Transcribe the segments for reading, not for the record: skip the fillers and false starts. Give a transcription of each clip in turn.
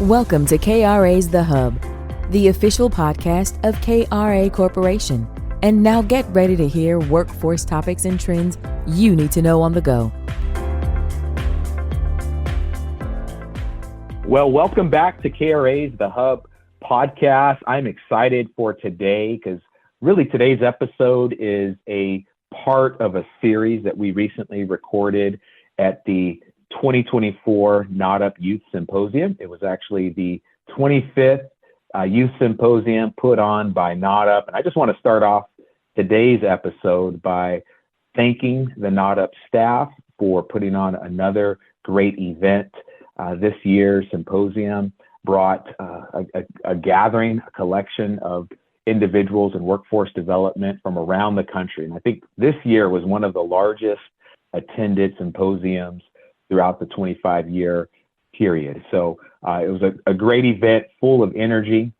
Welcome to KRA's The Hub, the official podcast of KRA Corporation. And now get ready to hear workforce topics and trends you need to know on the go. Well, welcome back to KRA's The Hub podcast. I'm excited for today because really today's episode is a part of a series that we recently recorded at the 2024 Nod Up Youth Symposium. It was actually the 25th Youth Symposium put on by Nod Up. And I just want to start off today's episode by thanking the Nod Up staff for putting on another great event. This year's symposium brought a gathering, a collection of individuals in workforce development from around the country. And I think this year was one of the largest attended symposiums throughout the 25-year period. So it was a great event full of energy,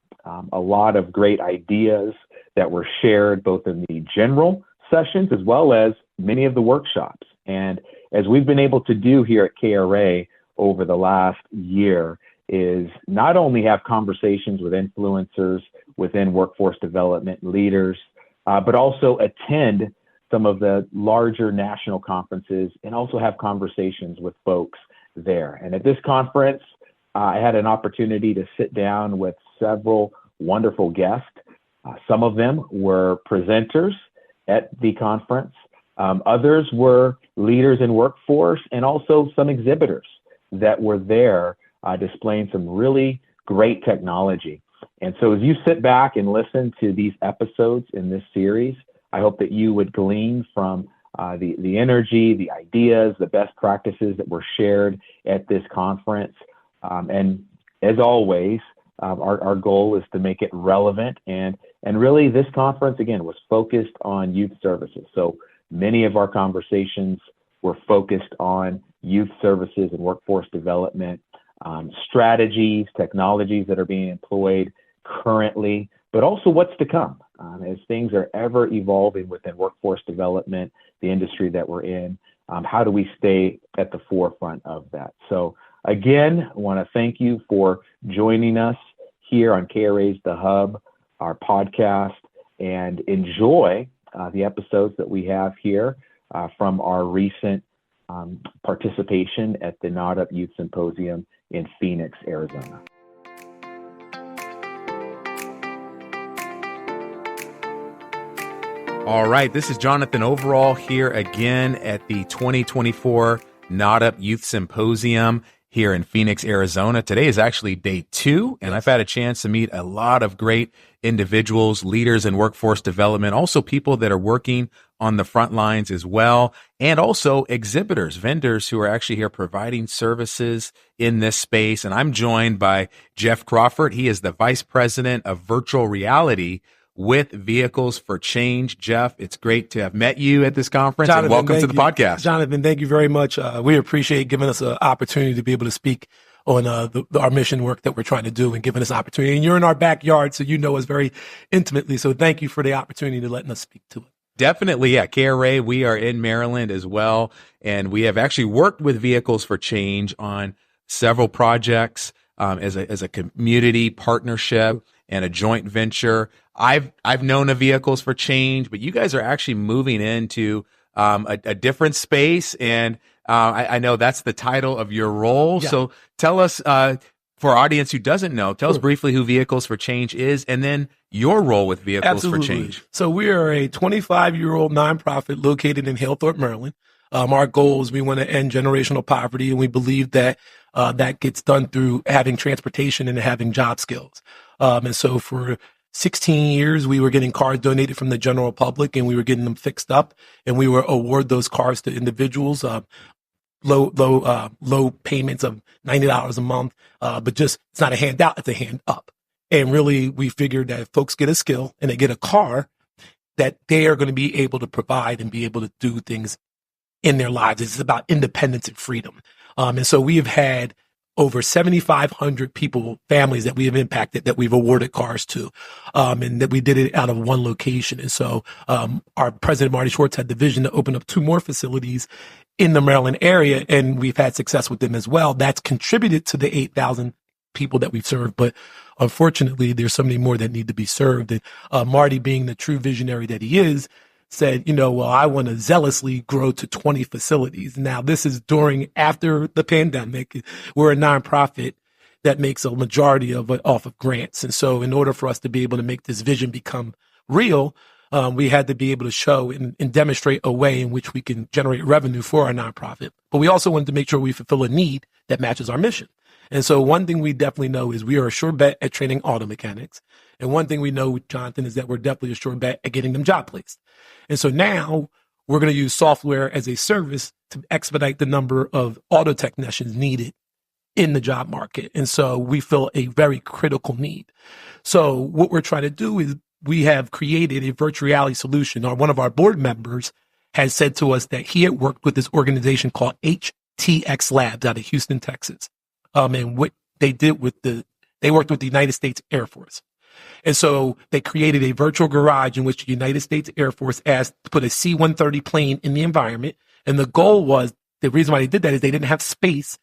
a lot of great ideas that were shared both in the general sessions as well as many of the workshops. And as we've been able to do here at KRA over the last year is not only have conversations with influencers within workforce development leaders, but also attend some of the larger national conferences and also have conversations with folks there. And at this conference, I had an opportunity to sit down with several wonderful guests. Some of them were presenters at the conference. Others were leaders in workforce and also some exhibitors that were there displaying some really great technology. And so as you sit back and listen to these episodes in this series, I hope that you would glean from the energy, the ideas, the best practices that were shared at this conference. And as always, our goal is to make it relevant. And really this conference, again, was focused on youth services. So many of our conversations were focused on youth services and workforce development, strategies, technologies that are being employed currently, but also what's to come. As things are ever evolving within workforce development, the industry that we're in, how do we stay at the forefront of that? So again, I want to thank you for joining us here on KRA's The Hub, our podcast, and enjoy the episodes that we have here from our recent participation at the Nod Up Youth Symposium in Phoenix, Arizona. All right, this is Jonathan Overall here again at the 2024 Nod Up Youth Symposium here in Phoenix, Arizona. Today is actually day 2, and I've had a chance to meet a lot of great individuals, leaders in workforce development, also people that are working on the front lines as well, and also exhibitors, vendors who are actually here providing services in this space. And I'm joined by Geoff Crawford. He is the Vice President of Virtual Reality with Vehicles for Change. Geoff, it's great to have met you at this conference, Jonathan, and welcome to the podcast. Jonathan, thank you very much. We appreciate giving us an opportunity to be able to speak on our mission work that we're trying to do and giving us opportunity. And you're in our backyard, so you know us very intimately. So thank you for the opportunity to letting us speak to it. Definitely, yeah. KRA, we are in Maryland as well, and we have actually worked with Vehicles for Change on several projects as a community partnership and a joint venture. I've known of Vehicles for Change, but you guys are actually moving into a different space, and I know that's the title of your role. Yeah. So tell us, for our audience who doesn't know, tell us briefly who Vehicles for Change is, and then your role with Vehicles for Change. So we are a 25-year-old nonprofit located in Halethorpe, Maryland. Our goal is we want to end generational poverty, and we believe that that gets done through having transportation and having job skills. And so for 16 years, we were getting cars donated from the general public, and we were getting them fixed up, and we were award those cars to individuals, low payments of $90 a month. But just, it's not a handout, it's a hand up. And really, we figured that if folks get a skill and they get a car, that they are going to be able to provide and be able to do things in their lives. It's about independence and freedom. And so we have had over 7,500 people, families that we have impacted, that we've awarded cars to, and that we did it out of one location. And so our president, Marty Schwartz, had the vision to open up 2 more facilities in the Maryland area, and we've had success with them as well. That's contributed to the 8,000 people that we've served, but unfortunately, there's so many more that need to be served. And Marty, being the true visionary that he is, said, well, I want to zealously grow to 20 facilities. Now, this is after the pandemic. We're a nonprofit that makes a majority of it off of grants. And so in order for us to be able to make this vision become real, we had to be able to show and demonstrate a way in which we can generate revenue for our nonprofit. But we also wanted to make sure we fulfill a need that matches our mission. And so one thing we definitely know is we are a sure bet at training auto mechanics. And one thing we know, Jonathan, is that we're definitely a sure bet at getting them job placed. And so now we're going to use software as a service to expedite the number of auto technicians needed in the job market. And so we feel a very critical need. So what we're trying to do is we have created a virtual reality solution. One of our board members has said to us that he had worked with this organization called HTX Labs out of Houston, Texas. And what they did they worked with the United States Air Force. And so they created a virtual garage in which the United States Air Force asked to put a C-130 plane in the environment. And the goal was, the reason why they did that is they didn't have space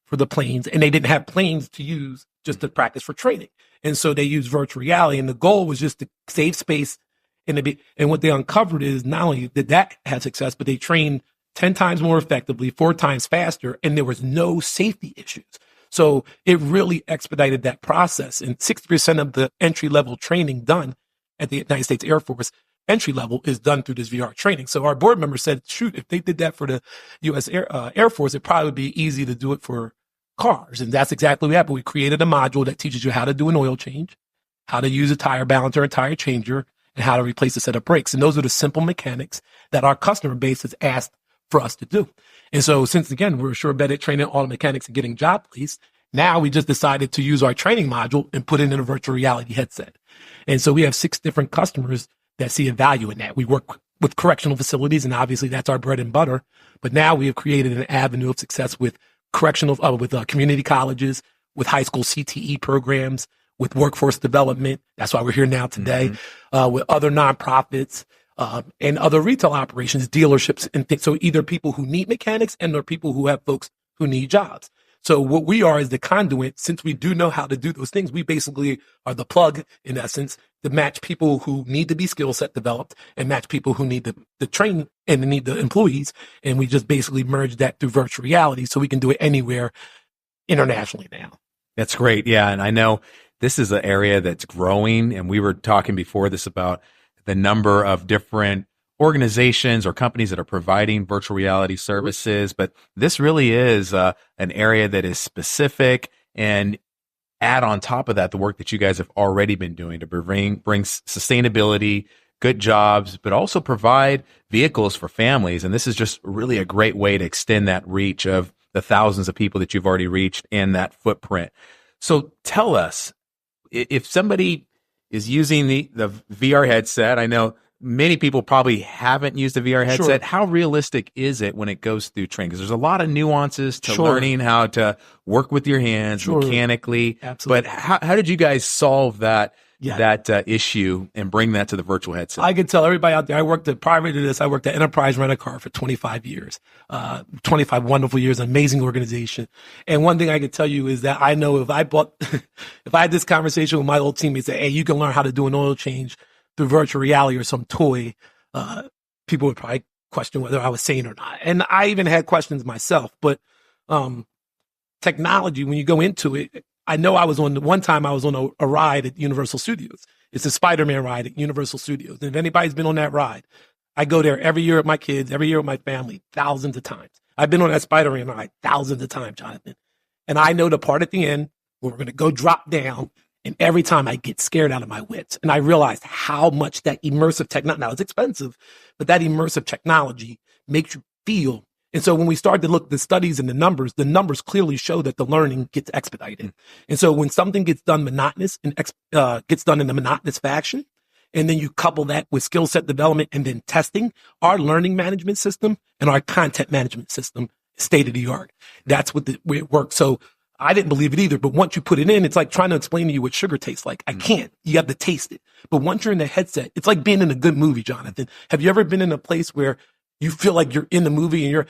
for the planes, and they didn't have planes to use just to practice for training. And so they used virtual reality, and the goal was just to save space. And what they uncovered is not only did that have success, but they trained 10 times more effectively, 4 times faster, and there was no safety issues. So it really expedited that process. And 60% of the entry-level training done at the United States Air Force entry level is done through this VR training. So our board member said, shoot, if they did that for the U.S. Air Force, it'd probably be easy to do it for cars. And that's exactly what happened. We created a module that teaches you how to do an oil change, how to use a tire balancer and tire changer, and how to replace a set of brakes. And those are the simple mechanics that our customer base has asked for us to do. And so since, again, we're sure bet at training auto mechanics and getting job placed, now we just decided to use our training module and put it in a virtual reality headset. And so we have 6 different customers that see a value in that. We work with correctional facilities, and obviously that's our bread and butter. But now we have created an avenue of success with community colleges, with high school CTE programs, with workforce development. That's why we're here now today, with other nonprofits, and other retail operations, dealerships, and things. So either people who need mechanics and or people who have folks who need jobs. So what we are is the conduit. Since we do know how to do those things, we basically are the plug, in essence, to match people who need to be skill set developed and match people who need the train and need the employees. And we just basically merge that through virtual reality so we can do it anywhere internationally now. That's great. Yeah. And I know this is an area that's growing. And we were talking before this about the number of different organizations or companies that are providing virtual reality services, but this really is an area that is specific, and add on top of that the work that you guys have already been doing to bring sustainability, good jobs, but also provide vehicles for families. And this is just really a great way to extend that reach of the thousands of people that you've already reached and that footprint. So tell us, if somebody is using the VR headset, I know many people probably haven't used a VR headset. Sure. How realistic is it when it goes through training? Because there's a lot of nuances to learning how to work with your hands mechanically. Absolutely. But how did you guys solve that issue and bring that to the virtual headset? I can tell everybody out there, prior to this, I worked at Enterprise Rent-A-Car for 25 years, 25 wonderful years, amazing organization. And one thing I can tell you is that I know if I had this conversation with my old teammates that, hey, you can learn how to do an oil change through virtual reality or some toy, people would probably question whether I was sane or not. And I even had questions myself. But technology, when you go into it, I know I was on a ride at Universal Studios. It's a Spider-Man ride at Universal Studios. And if anybody's been on that ride, I go there every year with my kids, every year with my family, thousands of times. I've been on that Spider-Man ride thousands of times, Jonathan. And I know the part at the end where we're going to go drop down. And every time I get scared out of my wits, and I realized how much that immersive technology, now it's expensive, but that immersive technology makes you feel. And so when we started to look at the studies and the numbers clearly show that the learning gets expedited. And so when something gets done monotonous and gets done in a monotonous fashion, and then you couple that with skill set development and then testing, our learning management system and our content management system is state of the art. That's the way it works. So I didn't believe it either, but once you put it in, it's like trying to explain to you what sugar tastes like. I can't. You have to taste it. But once you're in the headset, it's like being in a good movie, Jonathan. Have you ever been in a place where you feel like you're in the movie and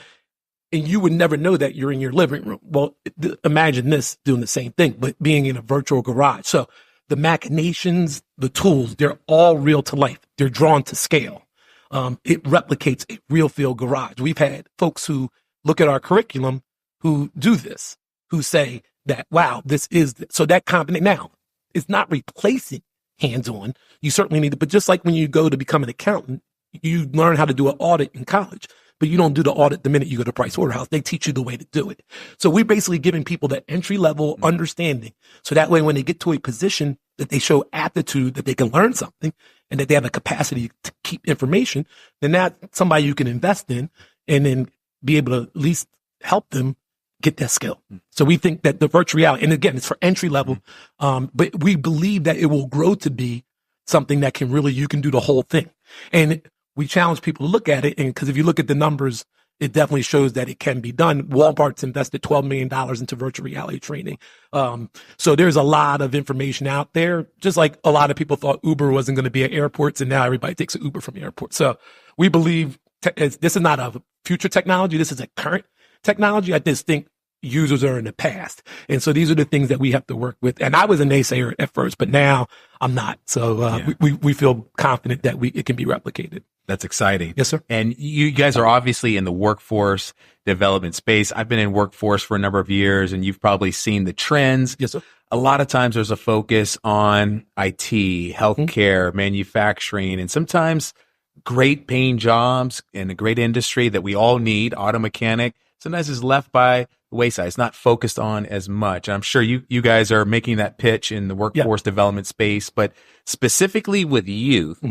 And you would never know that you're in your living room. Well, imagine this doing the same thing, but being in a virtual garage. So the machinations, the tools, they're all real to life. They're drawn to scale. It replicates a real field garage. We've had folks who look at our curriculum who do this, who say that, wow, this is, so that combination. Now, it's not replacing hands-on. You certainly need to, but just like when you go to become an accountant, you learn how to do an audit in college, but you don't do the audit the minute you go to Price Waterhouse. They teach you the way to do it. So we're basically giving people that entry-level understanding. So that way, when they get to a position that they show aptitude, that they can learn something and that they have a capacity to keep information, then that's somebody you can invest in and then be able to at least help them get that skill. So we think that the virtual reality, and again, it's for entry level, but we believe that it will grow to be something that can really, you can do the whole thing. And we challenge people to look at it. And because if you look at the numbers, it definitely shows that it can be done. Walmart's invested $12 million into virtual reality training. So there's a lot of information out there, just like a lot of people thought Uber wasn't going to be at airports, and now everybody takes an Uber from the airport. So we believe this is not a future technology. This is a current technology. I just think users are in the past. And so these are the things that we have to work with. And I was a naysayer at first, but now I'm not. So we feel confident that it can be replicated. That's exciting. Yes, sir. And you guys are obviously in the workforce development space. I've been in workforce for a number of years, and you've probably seen the trends. Yes, sir. A lot of times there's a focus on IT, healthcare, manufacturing, and sometimes great paying jobs in a great industry that we all need, auto mechanic, sometimes is left by the wayside. It's not focused on as much. And I'm sure you guys are making that pitch in the workforce development space, but specifically with youth,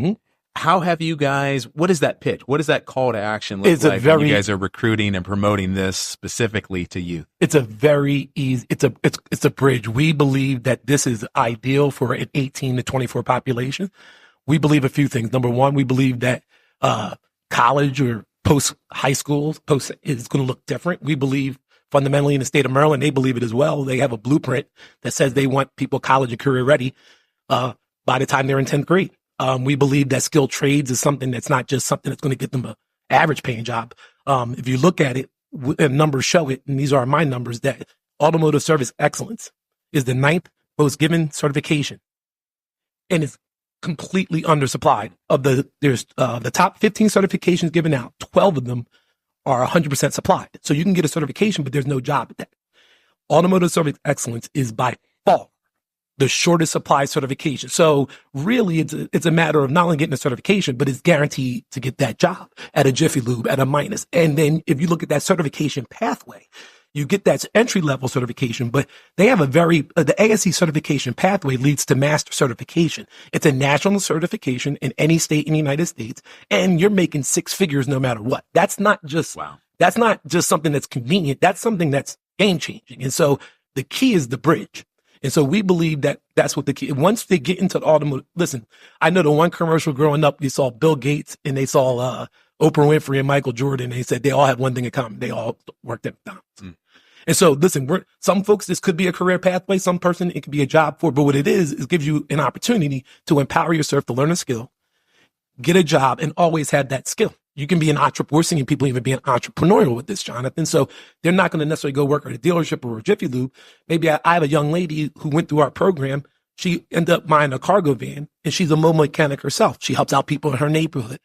how have you guys, what is that pitch? What does that call to action look like when you guys are recruiting and promoting this specifically to youth? It's a very easy, it's a bridge. We believe that this is ideal for an 18 to 24 population. We believe a few things. Number one, we believe that college or post high school is going to look different. We believe fundamentally in the state of Maryland, they believe it as well. They have a blueprint that says they want people college and career ready by the time they're in 10th grade. We believe that skilled trades is something that's not just something that's going to get them an average paying job. If you look at it, and numbers show it, and these are my numbers, that automotive service excellence is the 9th most given certification, and it's completely undersupplied. There's the top 15 certifications given out, 12 of them are 100% supplied. So you can get a certification, but there's no job at that. Automotive service excellence is by far the shortest supply certification. So really it's a matter of not only getting a certification, but it's guaranteed to get that job at a Jiffy Lube, at a Minus. And then if you look at that certification pathway, you get that entry level certification, but they have the ASE certification pathway leads to master certification. It's a national certification in any state in the United States, and you're making six figures no matter what. That's not just something that's convenient. That's something that's game changing. And so the key is the bridge. And so we believe that that's what the key. Once they get into the automotive, listen, I know the one commercial growing up, you saw Bill Gates and they saw Oprah Winfrey and Michael Jordan. They said they all have one thing in common. They all worked at McDonald's. And so, listen, some folks, this could be a career pathway. Some person, it could be a job for, but what it is gives you an opportunity to empower yourself to learn a skill, get a job, and always have that skill. You can be an entrepreneur. We're seeing people even being entrepreneurial with this, Jonathan. So they're not going to necessarily go work at a dealership or a Jiffy Lube. Maybe I have a young lady who went through our program. She ended up buying a cargo van, and she's a mobile mechanic herself. She helps out people in her neighborhood.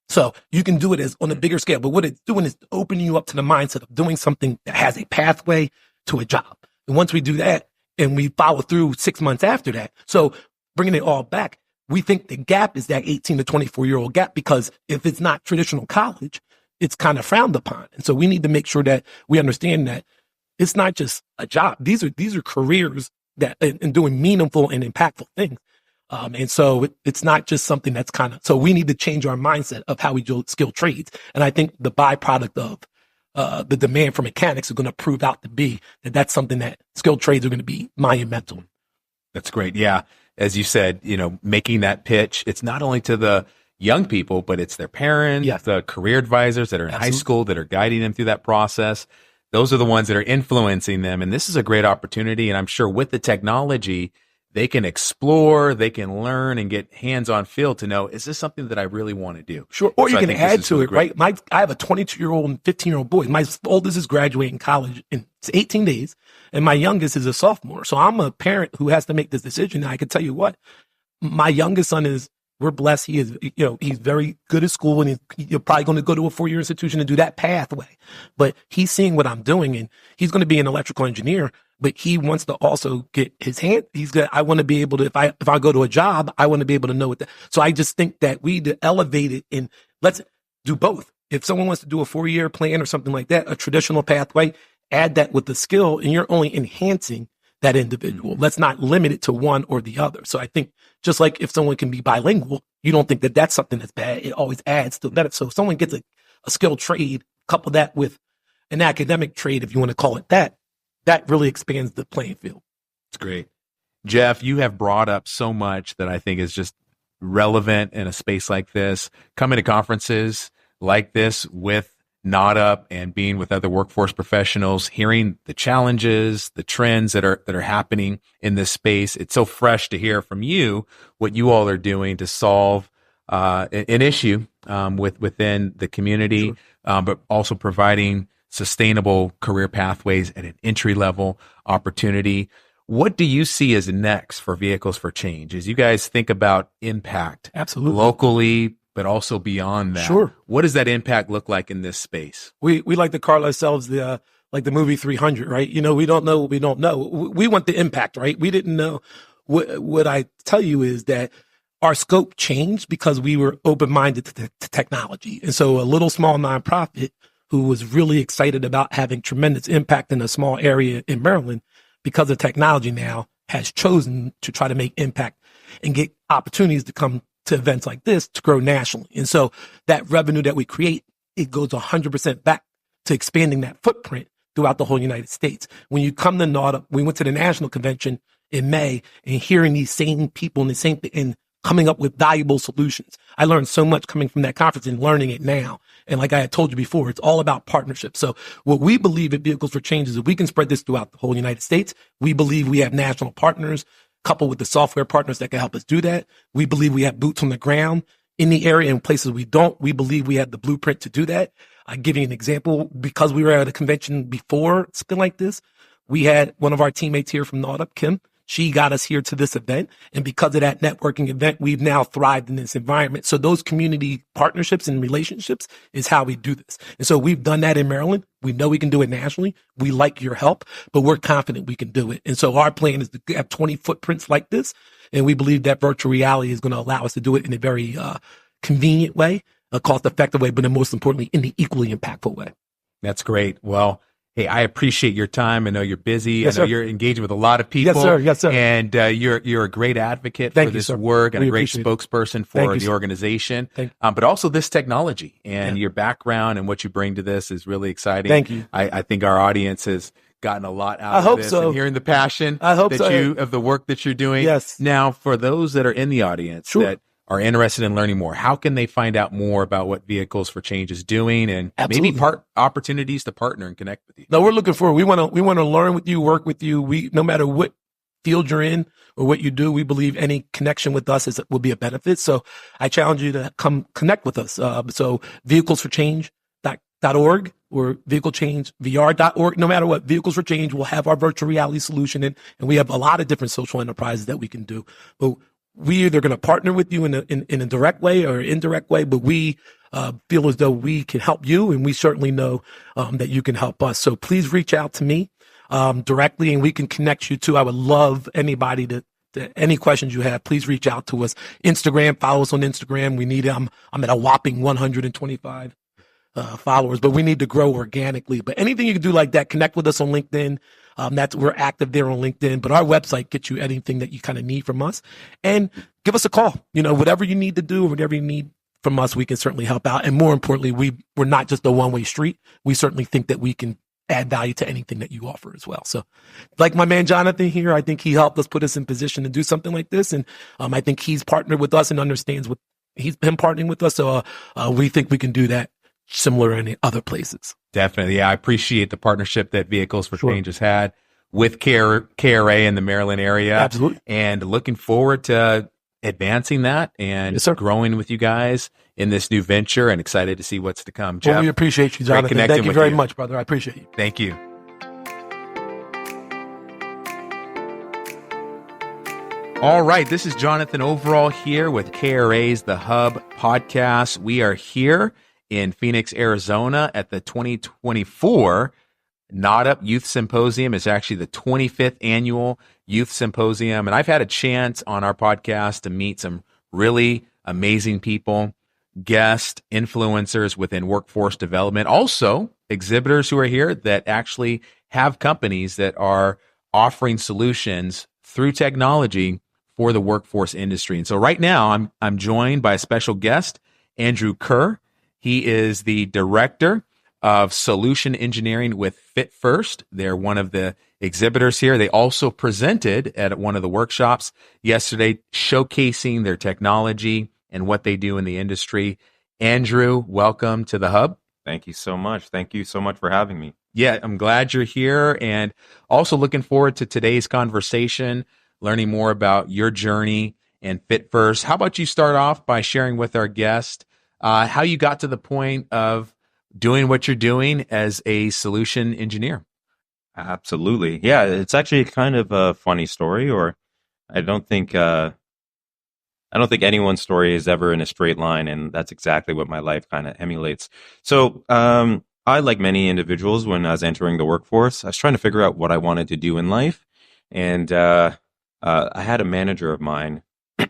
So you can do it as on a bigger scale, but what it's doing is opening you up to the mindset of doing something that has a pathway to a job. And once we do that and we follow through 6 months after that, so bringing it all back, we think the gap is that 18 to 24-year-old gap, because if it's not traditional college, it's kind of frowned upon. And so we need to make sure that we understand that it's not just a job. These are careers that and doing meaningful and impactful things. And so it's not just something that's so we need to change our mindset of how we do skilled trades. And I think the byproduct of the demand for mechanics is going to prove out to be that's something that skilled trades are going to be monumental. That's great. Yeah. As you said, making that pitch, it's not only to the young people, but it's their parents, the career advisors that are in high school that are guiding them through that process. Those are the ones that are influencing them. And this is a great opportunity. And I'm sure with the technology, they can explore, they can learn and get hands-on feel to know, is this something that I really want to do? Sure. Or so you can add to it, right? I have a 22-year-old and 15-year-old boy. My oldest is graduating college in 18 days, and my youngest is a sophomore. So I'm a parent who has to make this decision. And I can tell you what, my youngest son we're blessed. He is, he's very good at school, and you're probably going to go to a 4-year institution and do that pathway. But he's seeing what I'm doing, and he's going to be an electrical engineer, but he wants to also get his hand. I want to be able to, if I go to a job, I want to be able to know what that. So I just think that we need to elevate it, and let's do both. If someone wants to do a 4-year plan or something like that, a traditional pathway, add that with the skill, and you're only enhancing that individual. Let's not limit it to one or the other. So I think just like if someone can be bilingual, you don't think that that's something that's bad. It always adds to that. So if someone gets a skilled trade, couple that with an academic trade, if you want to call it that, that really expands the playing field. It's great. Geoff, you have brought up so much that I think is just relevant in a space like this. Coming to conferences like this with Nod Up and being with other workforce professionals, hearing the challenges, the trends that are happening in this space. It's so fresh to hear from you what you all are doing to solve an issue within the community, sure. But also providing sustainable career pathways at an entry level opportunity. What do you see as next for Vehicles for Change as you guys think about impact? Absolutely. Locally, but also beyond that? Sure. What does that impact look like in this space? We like to call ourselves like the movie 300, right? We don't know what we don't know. We want the impact, right? We didn't know. What I tell you is that our scope changed because we were open-minded to technology. And so a little small nonprofit who was really excited about having tremendous impact in a small area in Maryland because of technology now has chosen to try to make impact and get opportunities to come to events like this to grow nationally. And so that revenue that we create, it goes 100% back to expanding that footprint throughout the whole United States. When you come to Nod Up, we went to the national convention in May and hearing these same people and the same thing and coming up with valuable solutions. I learned so much coming from that conference and learning it now. And like I had told you before, it's all about partnership. So what we believe at Vehicles for Change is if we can spread this throughout the whole United States, we believe we have national partners coupled with the software partners that can help us do that. We believe we have boots on the ground in the area and places we don't. We believe we have the blueprint to do that. I'll give you an example. Because we were at a convention before something like this, we had one of our teammates here from Nod Up, Kim. She got us here to this event. And because of that networking event, we've now thrived in this environment. So those community partnerships and relationships is how we do this. And so we've done that in Maryland. We know we can do it nationally. We like your help, but we're confident we can do it. And so our plan is to have 20 footprints like this. And we believe that virtual reality is going to allow us to do it in a very convenient way, a cost-effective way, but most importantly, in the equally impactful way. That's great. Well, hey, I appreciate your time. I know you're busy. Yes, I know sir. You're engaging with a lot of people. Yes, sir. Yes, sir. And you're a great advocate Thank for you, this sir. work and We a great appreciate it. spokesperson for Thank you, the sir. organization. Thank But also this technology and Yeah. your background and what you bring to this is really exciting. Thank you. I think our audience has gotten a lot out I of hope this so. and hearing the passion I hope that so. of the work that you're doing. Yes. Now, for those that are in the audience Sure. that are interested in learning more, how can they find out more about what Vehicles for Change is doing and Absolutely. maybe opportunities to partner and connect with you? No, we're looking forward. We want to learn with you, work with you. No matter what field you're in or what you do, we believe any connection with us will be a benefit. So I challenge you to come connect with us. So vehiclesforchange.org or vehiclechange.vr.org. No matter what, Vehicles for Change will have our virtual reality solution and we have a lot of different social enterprises that we can do. But we either going to partner with you in a direct way or indirect way, but we feel as though we can help you, and we certainly know that you can help us. So please reach out to me directly, and we can connect you too. I would love anybody to any questions you have. Please reach out to us. Instagram, follow us on Instagram. We need I'm at a whopping 125 followers, but we need to grow organically. But anything you can do like that, connect with us on LinkedIn. We're active there on LinkedIn, but our website gets you anything that you kind of need from us, and give us a call. Whatever you need to do, whatever you need from us, we can certainly help out. And more importantly, we're not just a one-way street. We certainly think that we can add value to anything that you offer as well. So like my man, Jonathan here, I think he helped us put us in position to do something like this. And, I think he's partnered with us and understands what him partnering with us. So, we think we can do that similar in other places. Definitely. Yeah, I appreciate the partnership that Vehicles for Sure. Change has had with KRA in the Maryland area. Absolutely. And looking forward to advancing that and Yes, sir. growing with you guys in this new venture, and excited to see what's to come. Geoff, Well, we appreciate you, great Jonathan. connecting Thank you with very you. much, brother. I appreciate you. Thank you. All right, this is Jonathan Overall here with KRA's The Hub podcast. We are here in Phoenix, Arizona at the 2024 Nod Up Youth Symposium. It's actually the 25th annual Youth Symposium. And I've had a chance on our podcast to meet some really amazing people, guest influencers within workforce development, also exhibitors who are here that actually have companies that are offering solutions through technology for the workforce industry. And so right now I'm joined by a special guest, Andrew Kerr. He is the director of solution engineering with Fit First. They're one of the exhibitors here. They also presented at one of the workshops yesterday, showcasing their technology and what they do in the industry. Andrew, welcome to the Hub. Thank you so much. Thank you so much for having me. Yeah, I'm glad you're here, and also looking forward to today's conversation, learning more about your journey and Fit First. How about you start off by sharing with our guest how you got to the point of doing what you're doing as a solution engineer? Absolutely. Yeah, it's actually kind of a funny story, or I don't think anyone's story is ever in a straight line, and that's exactly what my life kind of emulates. So, I, like many individuals, when I was entering the workforce, I was trying to figure out what I wanted to do in life, and I had a manager of mine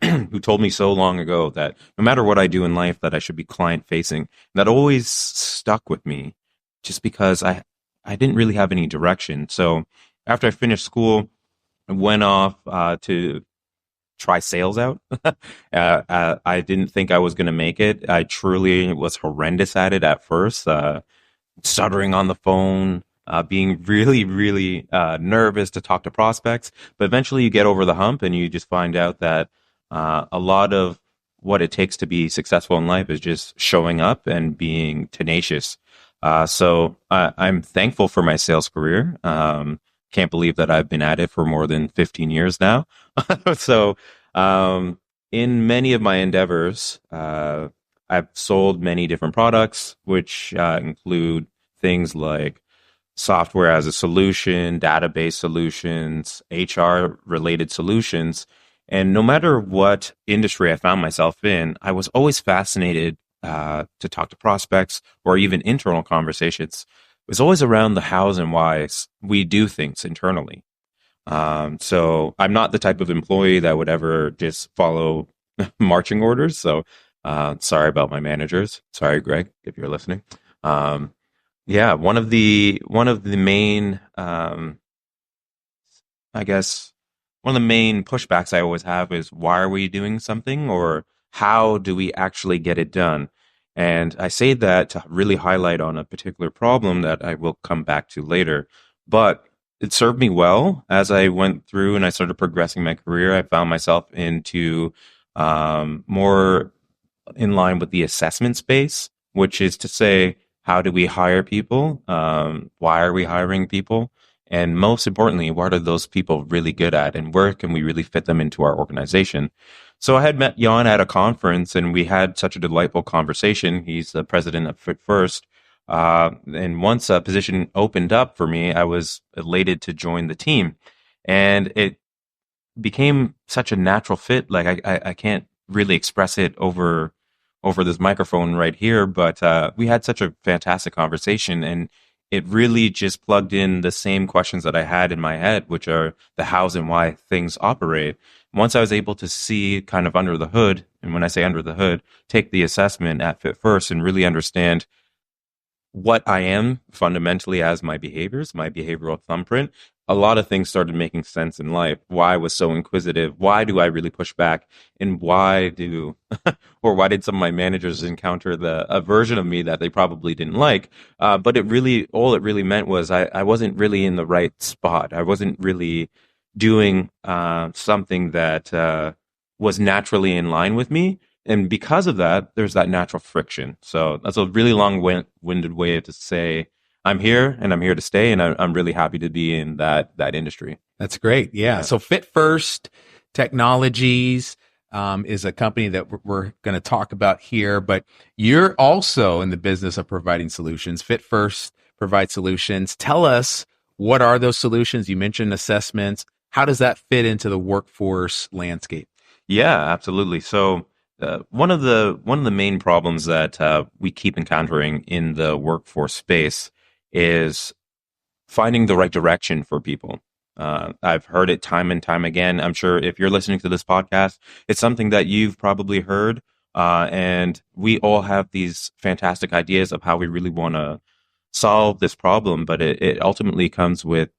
who told me so long ago that no matter what I do in life, that I should be client facing. That always stuck with me, just because I didn't really have any direction. So after I finished school, I went off to try sales out. I didn't think I was going to make it. I truly was horrendous at it at first, stuttering on the phone, being really, really nervous to talk to prospects. But eventually you get over the hump and you just find out that a lot of what it takes to be successful in life is just showing up and being tenacious. So I'm thankful for my sales career. Can't believe that I've been at it for more than 15 years now. So in many of my endeavors, I've sold many different products, which include things like software as a solution, database solutions, HR related solutions. And no matter what industry I found myself in, I was always fascinated to talk to prospects or even internal conversations. It was always around the hows and whys we do things internally. So I'm not the type of employee that would ever just follow marching orders. So sorry about my managers. Sorry, Greg, if you're listening. Yeah, one of the main, I guess, one of the main pushbacks I always have is, why are we doing something, or how do we actually get it done? And I say that to really highlight on a particular problem that I will come back to later. But it served me well as I went through and I started progressing my career. I found myself into more in line with the assessment space, which is to say, how do we hire people? Why are we hiring people? And most importantly, what are those people really good at, and where can we really fit them into our organization? So I had met Jan at a conference, and we had such a delightful conversation. He's the president of Fit First. And once a position opened up for me, I was elated to join the team. And it became such a natural fit. Like I can't really express it over this microphone right here, but we had such a fantastic conversation, and it really just plugged in the same questions that I had in my head, which are the hows and why things operate. Once I was able to see kind of under the hood, and when I say under the hood, take the assessment at Fit First and really understand what I am fundamentally as my behaviors, my behavioral thumbprint, a lot of things started making sense in life. Why I was so inquisitive? Why do I really push back? And why did some of my managers encounter a version of me that they probably didn't like? But all it really meant was I wasn't really in the right spot. I wasn't really doing something that was naturally in line with me. And because of that, there's that natural friction. So that's a really long-winded way to say I'm here and I'm here to stay, and I'm really happy to be in that industry. That's great. Yeah. So Fit First Technologies is a company that we're going to talk about here, but you're also in the business of providing solutions. Fit First provides solutions. Tell us, what are those solutions? You mentioned assessments. How does that fit into the workforce landscape? Yeah, absolutely. So one of the main problems that we keep encountering in the workforce space is finding the right direction for people. I've heard it time and time again. I'm sure if you're listening to this podcast, it's something that you've probably heard. And we all have these fantastic ideas of how we really want to solve this problem, but it ultimately comes with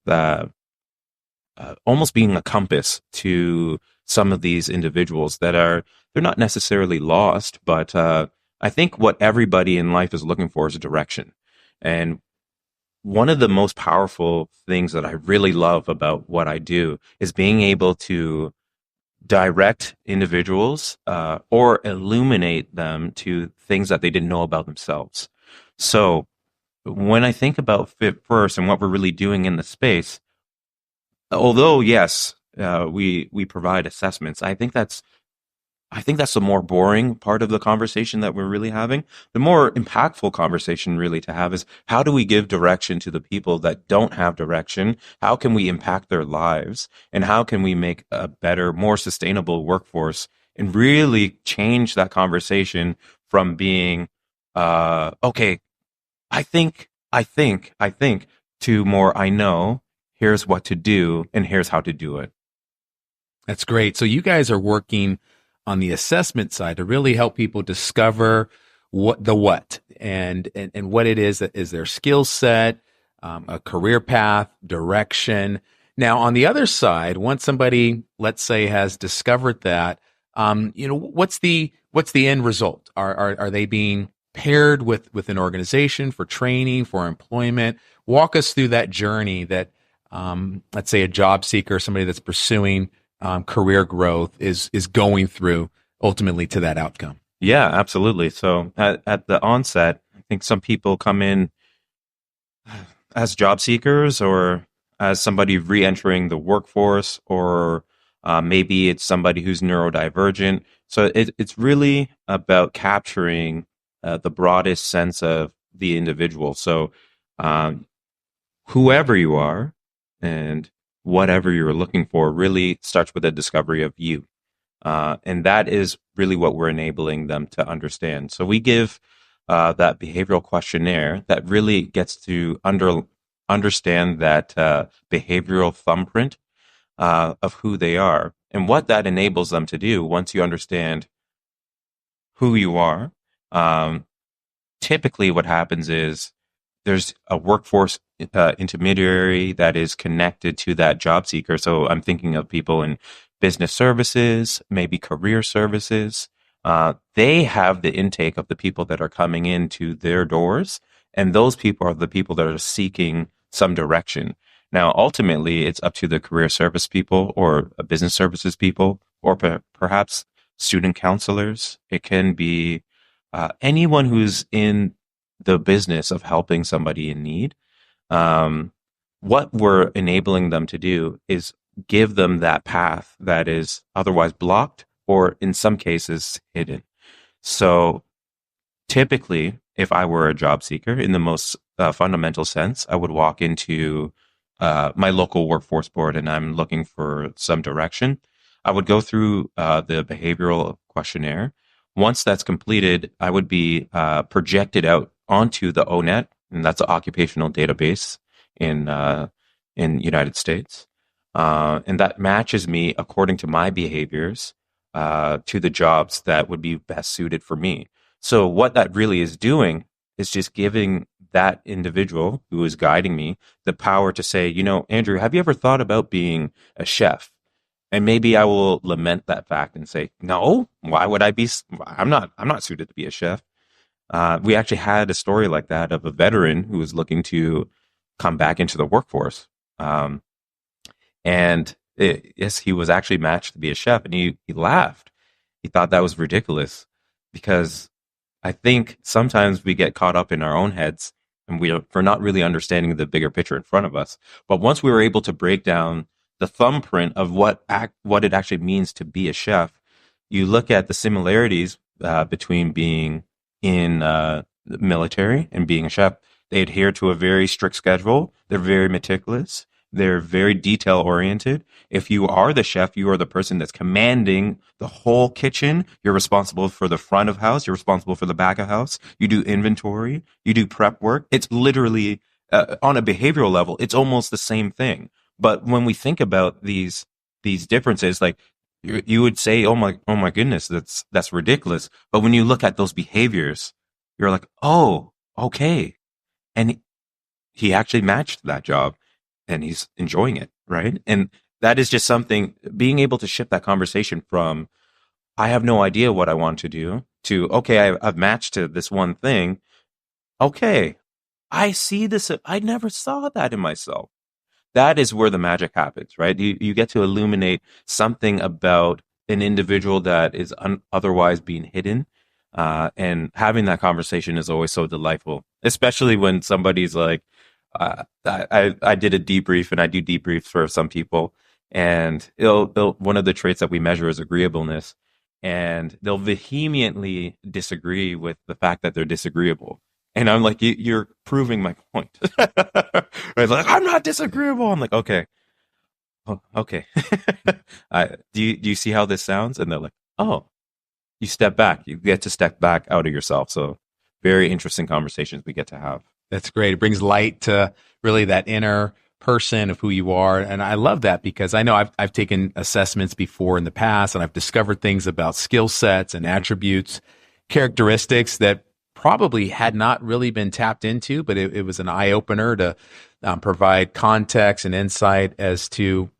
almost being a compass to some of these individuals they're not necessarily lost, but I think what everybody in life is looking for is a direction. And one of the most powerful things that I really love about what I do is being able to direct individuals or illuminate them to things that they didn't know about themselves. So when I think about Fit First and what we're really doing in the space, although yes, we provide assessments, I think that's the more boring part of the conversation that we're really having. The more impactful conversation really to have is, how do we give direction to the people that don't have direction? How can we impact their lives? And how can we make a better, more sustainable workforce and really change that conversation from being, okay, I think, to more, I know, here's what to do and here's how to do it. That's great. So you guys are working on the assessment side to really help people discover what and what it is that is their skill set, a career path, direction. Now, on the other side, once somebody, let's say, has discovered that, what's the end result? Are they being paired with an organization for training, for employment? Walk us through that journey that, let's say, a job seeker, somebody that's pursuing career growth is going through ultimately to that outcome. Yeah, absolutely. So at the onset, I think some people come in as job seekers or as somebody re-entering the workforce, or maybe it's somebody who's neurodivergent. So it's really about capturing the broadest sense of the individual. So whoever you are and whatever you're looking for really starts with a discovery of you. And that is really what we're enabling them to understand. So we give that behavioral questionnaire that really gets to understand that behavioral thumbprint of who they are. And what that enables them to do, once you understand who you are, typically what happens is there's a workforce intermediary that is connected to that job seeker. So I'm thinking of people in business services, maybe career services. They have the intake of the people that are coming into their doors, and those people are the people that are seeking some direction. Now, ultimately, it's up to the career service people or business services people, or perhaps student counselors. It can be anyone who's in the business of helping somebody in need. What we're enabling them to do is give them that path that is otherwise blocked, or in some cases hidden. So typically, if I were a job seeker in the most fundamental sense, I would walk into my local workforce board and I'm looking for some direction. I would go through the behavioral questionnaire. Once that's completed, I would be projected out onto the ONET, and that's an occupational database in United States. And that matches me according to my behaviors to the jobs that would be best suited for me. So what that really is doing is just giving that individual who is guiding me the power to say, Andrew, have you ever thought about being a chef? And maybe I will lament that fact and say, no, why would I be? I'm not suited to be a chef. We actually had a story like that of a veteran who was looking to come back into the workforce. Yes, he was actually matched to be a chef, and he laughed. He thought that was ridiculous, because I think sometimes we get caught up in our own heads and we're not really understanding the bigger picture in front of us. But once we were able to break down the thumbprint of what it actually means to be a chef, you look at the similarities between being in the military and being a chef. They adhere to a very strict schedule. They're very meticulous. They're very detail oriented. If you are the chef, you are the person that's commanding the whole kitchen. You're responsible for the front of house. You're responsible for the back of house. You do inventory. You do prep work. It's literally on a behavioral level, it's almost the same thing. But when we think about these differences, like you would say, oh my goodness, that's ridiculous. But when you look at those behaviors, you're like, oh, okay. And he actually matched that job and he's enjoying it, right? And that is just something, being able to shift that conversation from, I have no idea what I want to do, to, okay, I've matched to this one thing. Okay, I see this. I never saw that in myself. That is where the magic happens, right? You get to illuminate something about an individual that is otherwise being hidden. And having that conversation is always so delightful, especially when somebody's like, I did a debrief, and I do debriefs for some people, and one of the traits that we measure is agreeableness, and they'll vehemently disagree with the fact that they're disagreeable. And I'm like, you're proving my point. Right? Like, I'm not disagreeable. I'm like, okay. Oh, okay. Do you see how this sounds? And they're like, oh, you step back. You get to step back out of yourself. So very interesting conversations we get to have. That's great. It brings light to really that inner person of who you are. And I love that, because I know I've taken assessments before in the past, and I've discovered things about skill sets and attributes, characteristics that probably had not really been tapped into, but it was an eye opener to provide context and insight as to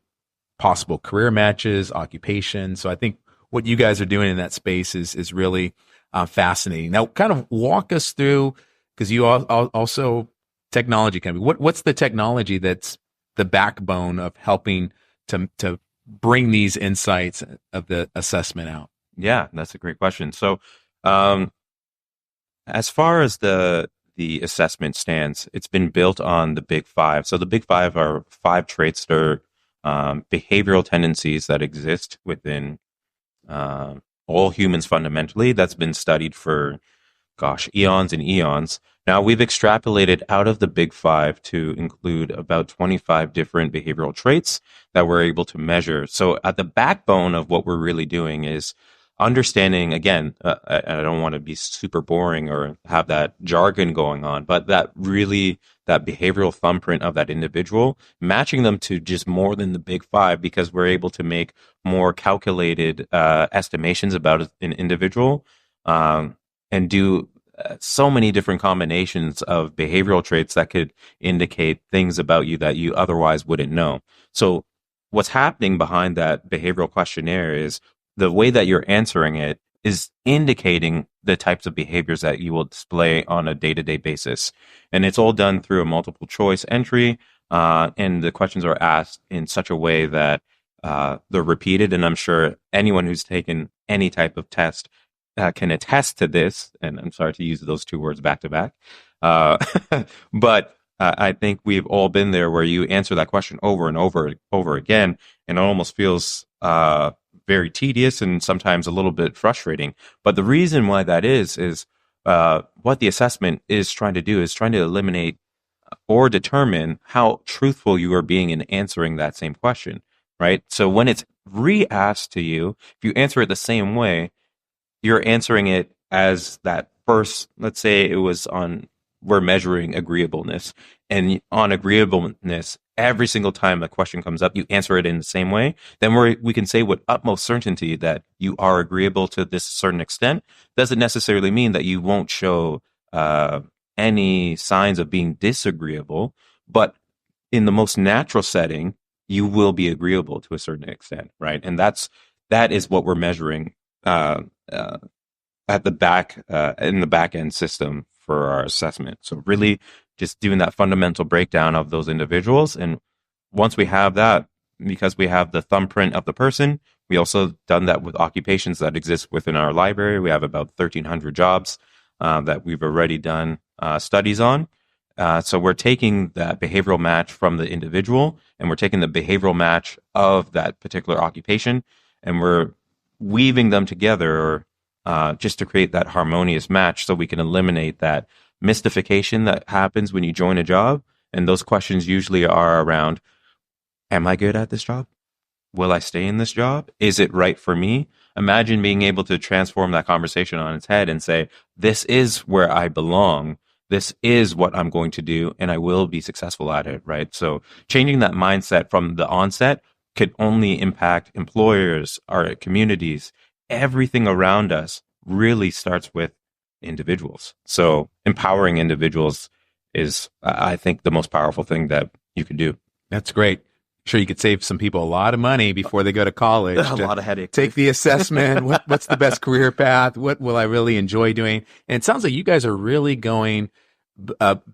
possible career matches, occupation. So I think what you guys are doing in that space is really fascinating. Now, kind of walk us through, because you also technology company. What's the technology that's the backbone of helping to bring these insights of the assessment out? Yeah, that's a great question. So, as far as the assessment stands, it's been built on the Big Five. So the Big Five are 5 traits that are behavioral tendencies that exist within all humans fundamentally. That's been studied for, eons and eons. Now, we've extrapolated out of the Big Five to include about 25 different behavioral traits that we're able to measure. So at the backbone of what we're really doing is understanding, again, I don't want to be super boring or have that jargon going on, but that behavioral thumbprint of that individual, matching them to just more than the Big Five, because we're able to make more calculated estimations about an individual and do so many different combinations of behavioral traits that could indicate things about you that you otherwise wouldn't know. So what's happening behind that behavioral questionnaire is the way that you're answering it is indicating the types of behaviors that you will display on a day-to-day basis. And it's all done through a multiple choice entry. And the questions are asked in such a way that they're repeated. And I'm sure anyone who's taken any type of test can attest to this. And I'm sorry to use those 2 words back to back. But I think we've all been there, where you answer that question over and over again, and it almost feels very tedious and sometimes a little bit frustrating. But the reason why that is what the assessment is trying to do is trying to eliminate or determine how truthful you are being in answering that same question, right? So when it's re-asked to you, if you answer it the same way, you're answering it as that first, let's say it was we're measuring agreeableness. And on agreeableness, every single time a question comes up, you answer it in the same way. Then we can say with utmost certainty that you are agreeable to this certain extent. Doesn't necessarily mean that you won't show any signs of being disagreeable, but in the most natural setting, you will be agreeable to a certain extent, right? And that is what we're measuring at the back in the back end system for our assessment. So really just doing that fundamental breakdown of those individuals. And once we have that, because we have the thumbprint of the person, we also done that with occupations that exist within our library. We have about 1,300 jobs that we've already done studies on. So we're taking that behavioral match from the individual, and we're taking the behavioral match of that particular occupation, and we're weaving them together just to create that harmonious match so we can eliminate that mystification that happens when you join a job. And those questions usually are around, am I good at this job? Will I stay in this job? Is it right for me? Imagine being able to transform that conversation on its head and say, this is where I belong. This is what I'm going to do, and I will be successful at it, right? So changing that mindset from the onset could only impact employers, our communities, everything around us really starts with individuals. So empowering individuals is, I think, the most powerful thing that you could do. That's great. Sure, you could save some people a lot of money before they go to college. A lot of headache. Take the assessment. What's the best career path? What will I really enjoy doing? And it sounds like you guys are really going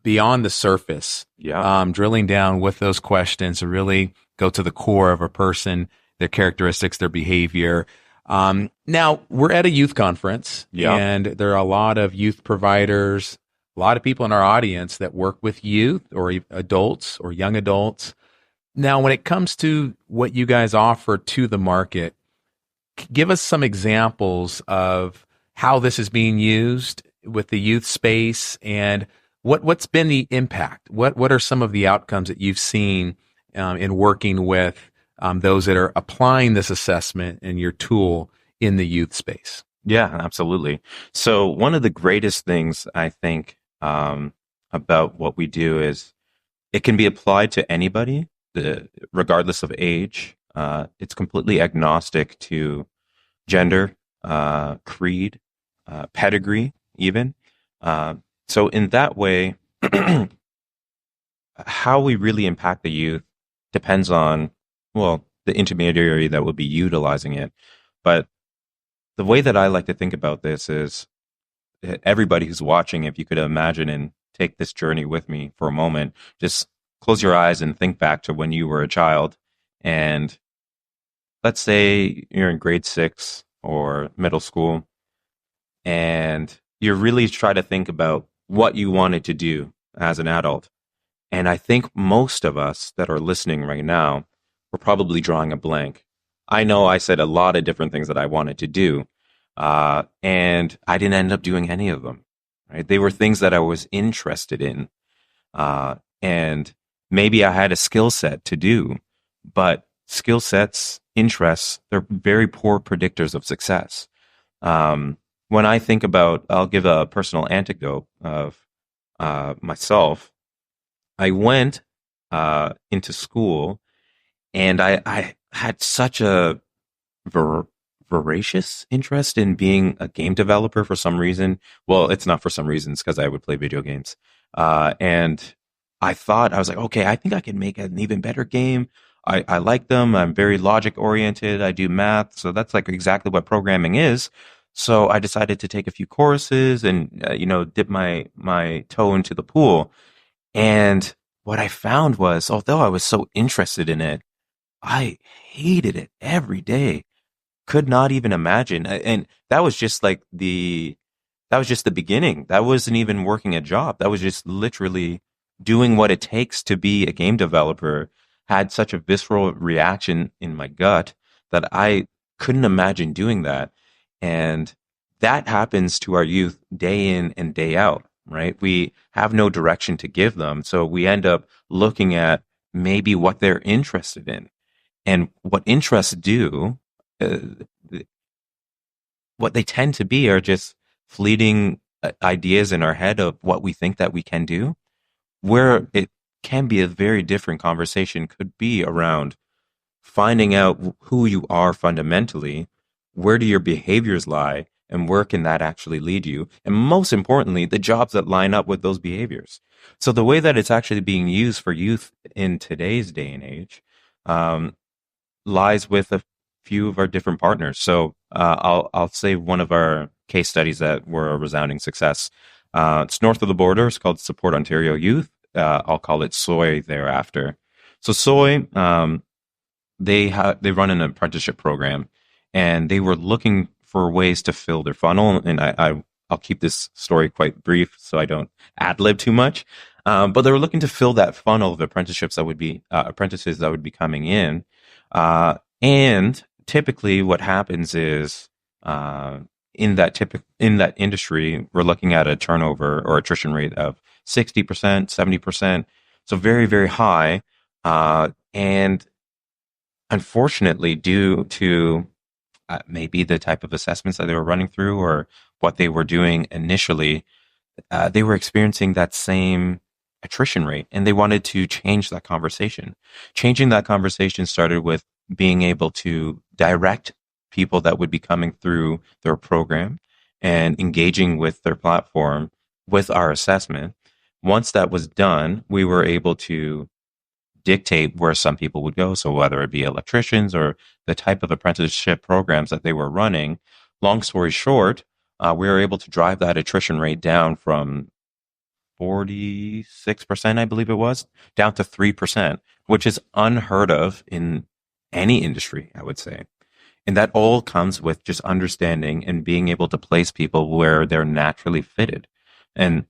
beyond the surface. Yeah. Drilling down with those questions to really go to the core of a person, their characteristics, their behavior. Now, we're at a youth conference, and there are a lot of youth providers, a lot of people in our audience that work with youth or adults or young adults. Now, when it comes to what you guys offer to the market, give us some examples of how this is being used with the youth space, and what's been the impact? What are some of the outcomes that you've seen in working with those that are applying this assessment and your tool in the youth space? Yeah, absolutely. So one of the greatest things I think about what we do is it can be applied to anybody, regardless of age. It's completely agnostic to gender, creed, pedigree, even. So in that way, how we really impact the youth depends on, well, the intermediary that will be utilizing it. But the way that I like to think about this is everybody who's watching, if you could imagine and take this journey with me for a moment, just close your eyes and think back to when you were a child. And let's say you're in grade 6 or middle school, and you really try to think about what you wanted to do as an adult. And I think most of us that are listening right now were probably drawing a blank. I know I said a lot of different things that I wanted to do, and I didn't end up doing any of them. Right? They were things that I was interested in, and maybe I had a skill set to do, but skill sets, interests, they're very poor predictors of success. When I think about, I'll give a personal anecdote of myself. I went into school, and I had such a voracious interest in being a game developer for some reason. Well, it's not for some reasons, because I would play video games. And I was like, okay, I think I can make an even better game. I like them. I'm very logic oriented. I do math. So that's like exactly what programming is. So I decided to take a few courses and, dip my toe into the pool. And what I found was, although I was so interested in it, I hated it every day. Could not even imagine. And that was just the beginning. That wasn't even working a job. That was just literally doing what it takes to be a game developer. Had such a visceral reaction in my gut that I couldn't imagine doing that. And that happens to our youth day in and day out, right? We have no direction to give them. So we end up looking at maybe what they're interested in. And what interests do, what they tend to be are just fleeting ideas in our head of what we think that we can do, where it can be a very different conversation could be around finding out who you are fundamentally, where do your behaviors lie, and where can that actually lead you? And most importantly, the jobs that line up with those behaviors. So the way that it's actually being used for youth in today's day and age lies with a few of our different partners. So I'll say one of our case studies that were a resounding success. It's north of the border. It's called Support Ontario Youth. I'll call it SOY thereafter. So SOY, they run an apprenticeship program, and they were looking for ways to fill their funnel. And I'll keep this story quite brief so I don't ad-lib too much. But they were looking to fill that funnel of apprentices that would be coming in. And typically what happens is, in that industry, we're looking at a turnover or attrition rate of 60%, 70%. So very, very high. And unfortunately, due to maybe the type of assessments that they were running through or what they were doing initially, they were experiencing that same attrition rate, and they wanted to change that conversation. Changing that conversation started with being able to direct people that would be coming through their program and engaging with their platform with our assessment. Once that was done, we were able to dictate where some people would go. So whether it be electricians or the type of apprenticeship programs that they were running, long story short, we were able to drive that attrition rate down from 46%, I believe it was, down to 3%, which is unheard of in any industry, I would say. And that all comes with just understanding and being able to place people where they're naturally fitted. And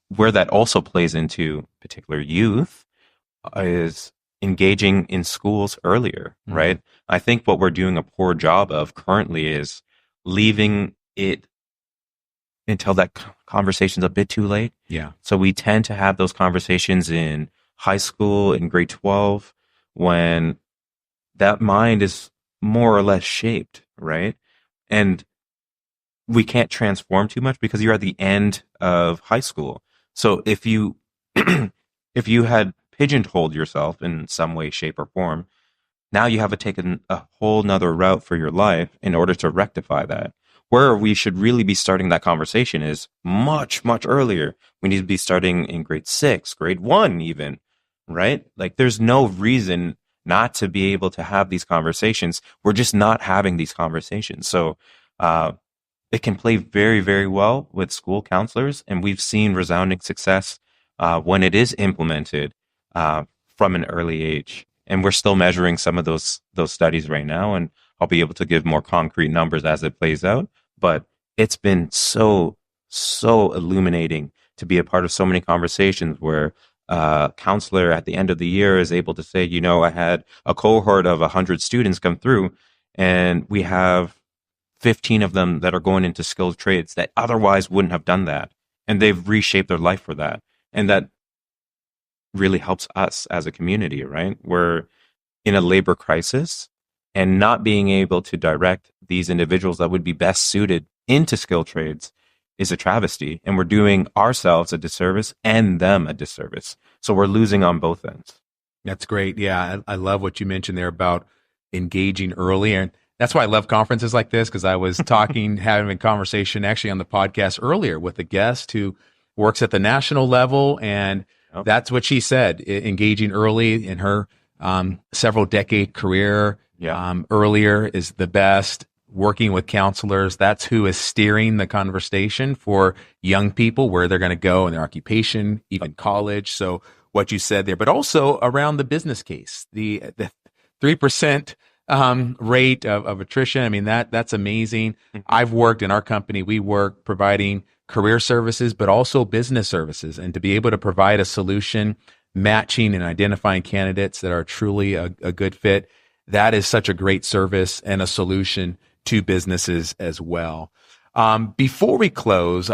where that also plays into particular youth is engaging in schools earlier, right? I think what we're doing a poor job of currently is leaving it until that conversation's a bit too late. Yeah. So we tend to have those conversations in high school, in grade 12, when that mind is more or less shaped, right? And we can't transform too much because you're at the end of high school. So if you if you had pigeonholed yourself in some way, shape, or form, now you have to take a whole nother route for your life in order to rectify that. Where we should really be starting that conversation is much, much earlier. We need to be starting in grade 6, grade 1 even, right? Like there's no reason not to be able to have these conversations. We're just not having these conversations. So it can play very, very well with school counselors, and we've seen resounding success when it is implemented from an early age. And we're still measuring some of those studies right now, and I'll be able to give more concrete numbers as it plays out. But it's been so illuminating to be a part of so many conversations where a counselor at the end of the year is able to say, you know, I had a cohort of 100 students come through, and we have 15 of them that are going into skilled trades that otherwise wouldn't have done that. And they've reshaped their life for that. And that really helps us as a community, right? We're in a labor crisis, and not being able to direct these individuals that would be best suited into skilled trades is a travesty. And we're doing ourselves a disservice and them a disservice. So we're losing on both ends. That's great. Yeah, I love what you mentioned there about engaging early. And that's why I love conferences like this, because I was having a conversation actually on the podcast earlier with a guest who works at the national level. And that's what she said, engaging early in her several decade career. Earlier is the best. Working with counselors, that's who is steering the conversation for young people, where they're going to go in their occupation, even college. So what you said there, but also around the business case, the 3% rate of attrition. I mean, that's amazing. I've worked in our company. We work providing career services, but also business services, and to be able to provide a solution, matching and identifying candidates that are truly a good fit. That is such a great service and a solution to businesses as well. Before we close,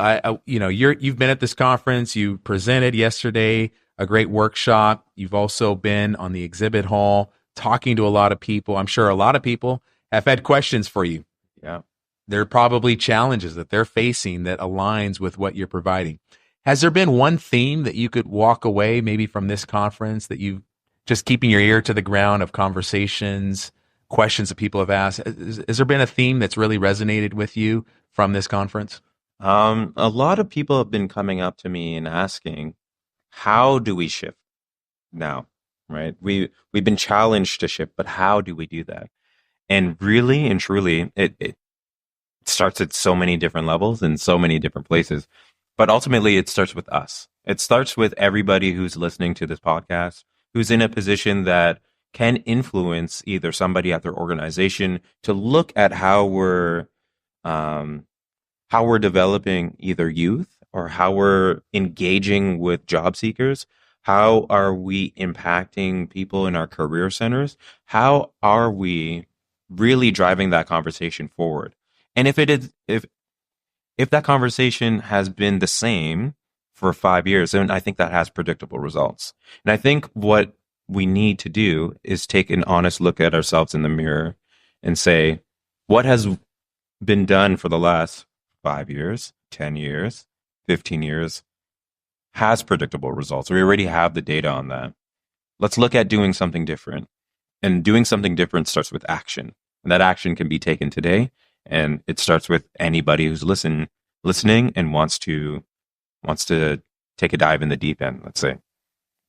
you've been at this conference. You presented yesterday a great workshop. You've also been on the exhibit hall talking to a lot of people. I'm sure a lot of people have had questions for you. Yeah, there are probably challenges that they're facing that aligns with what you're providing. Has there been one theme that you could walk away maybe from this conference that you just keeping your ear to the ground of conversations, questions that people have asked? Has there been a theme that's really resonated with you from this conference? A lot of people have been coming up to me and asking, how do we shift now, right? We've been challenged to shift, but how do we do that? And really and truly, it starts at so many different levels and so many different places. But ultimately, it starts with us. It starts with everybody who's listening to this podcast, who's in a position that can influence either somebody at their organization to look at how we're developing either youth or how we're engaging with job seekers? How are we impacting people in our career centers? How are we really driving that conversation forward? And if that conversation has been the same for 5 years, then I think that has predictable results. And I think what we need to do is take an honest look at ourselves in the mirror and say, what has been done for the last 5 years, 10 years, 15 years has predictable results? We already have the data on that. Let's look at doing something different. And doing something different starts with action. And that action can be taken today. And it starts with anybody who's listening and wants to take a dive in the deep end, let's say.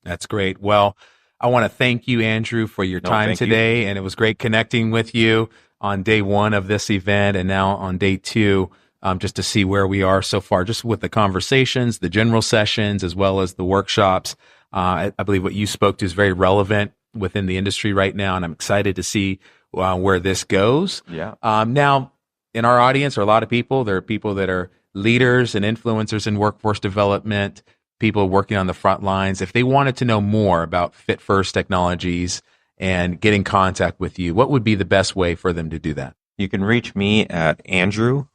That's great. Well, I want to thank you, Andrew, for your time today. And it was great connecting with you on day one of this event and now on day two, just to see where we are so far, just with the conversations, the general sessions, as well as the workshops. I believe what you spoke to is very relevant within the industry right now, and I'm excited to see where this goes. Yeah. Now, in our audience are a lot of people. There are people that are leaders and influencers in workforce development, people working on the front lines. If they wanted to know more about Fit First Technologies and get in contact with you, what would be the best way for them to do that? You can reach me at Andrew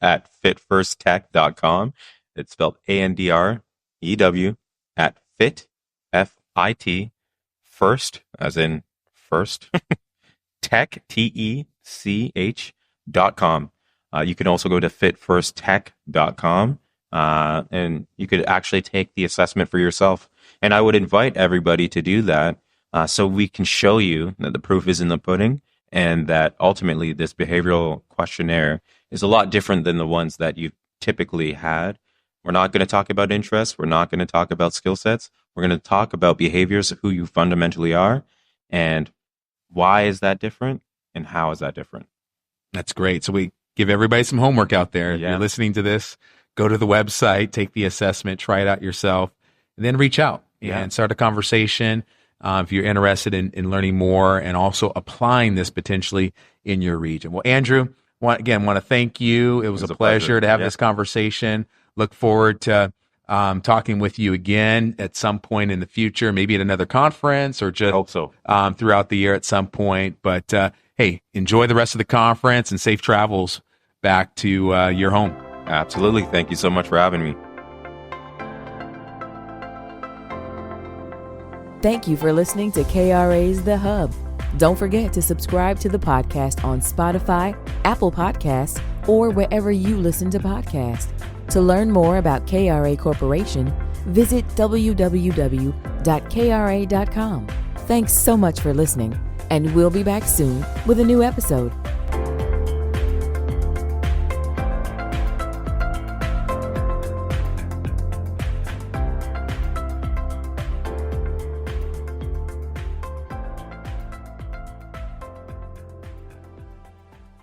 at fitfirsttech.com. It's spelled ANDREW at fit, FIT, first, as in first, tech, TECH.com. You can also go to fitfirsttech.com, and you could actually take the assessment for yourself. And I would invite everybody to do that so we can show you that the proof is in the pudding, and that ultimately this behavioral questionnaire is a lot different than the ones that you've typically had. We're not going to talk about interests. We're not going to talk about skill sets. We're going to talk about behaviors, who you fundamentally are, and why is that different, and how is that different. That's great. So we give everybody some homework out there. If you're listening to this, go to the website, take the assessment, try it out yourself, and then reach out and start a conversation if you're interested in learning more and also applying this potentially in your region. Well, Andrew, want to thank you. It was a pleasure to have this conversation. Look forward to talking with you again at some point in the future, maybe at another conference or just hope so. Throughout the year at some point. But hey, enjoy the rest of the conference and safe travels back to your home. Absolutely. Thank you so much for having me. Thank you for listening to KRA's The Hub. Don't forget to subscribe to the podcast on Spotify, Apple Podcasts, or wherever you listen to podcasts. To learn more about KRA Corporation, visit www.kra.com. Thanks so much for listening, and we'll be back soon with a new episode.